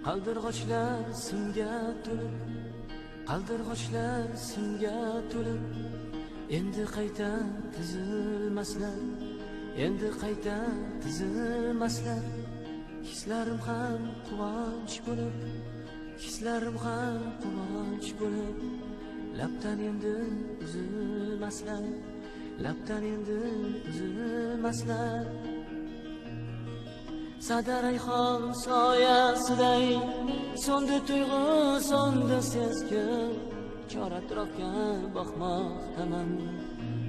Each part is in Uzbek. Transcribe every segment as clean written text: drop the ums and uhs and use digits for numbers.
Qaldirg'ochlar simga to'lib, qaldirg'ochlar simga to'lib, endi qayta tizilmaslar, endi qayta tizilmaslar. Hislarim ham quvonch bo'lib, hislarim ham quvonch bo'lib, labdan endi uzilmaslar, labdan endi uzilmaslar. Sadarayxon soyasiday so'ndi tuyg'u, so'ndi sezgi, chor atrofga boqmoqdaman.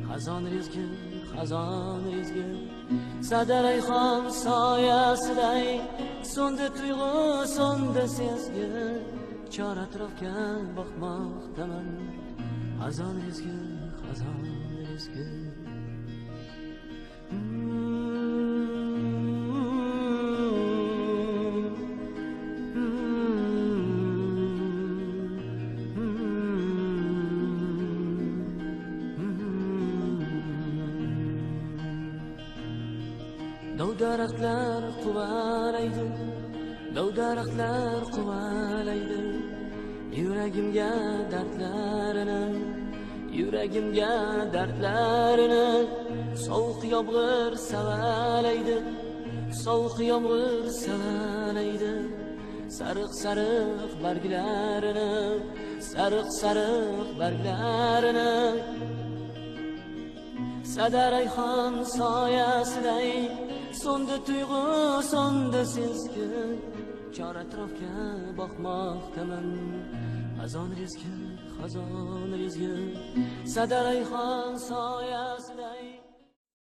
Xazon rezgi, xazon rezgi. Sadarayxon soyasiday so'ndi tuyg'u, so'ndi sezgi, chor atrofga boqmoqdaman. Xazon rezgi, xazon rezgi. Dovdaraxtlar quvalaydi, dovdaraxtlar quvalaydi, yuragimga dardlarini, yuragimga dardlarini. Sovuq yomg'ir savalaydi, sovuq yomg'ir savalaydi, sariq-sariq barglarini, sariq-sariq barglarini. Sadarayxon soyasiday so'ndi tuyg'u, so'ndi sezgi, chor atrofga boqmoqdaman. Xazon rezgi, xazon rezgi. Sadarayxon soyasi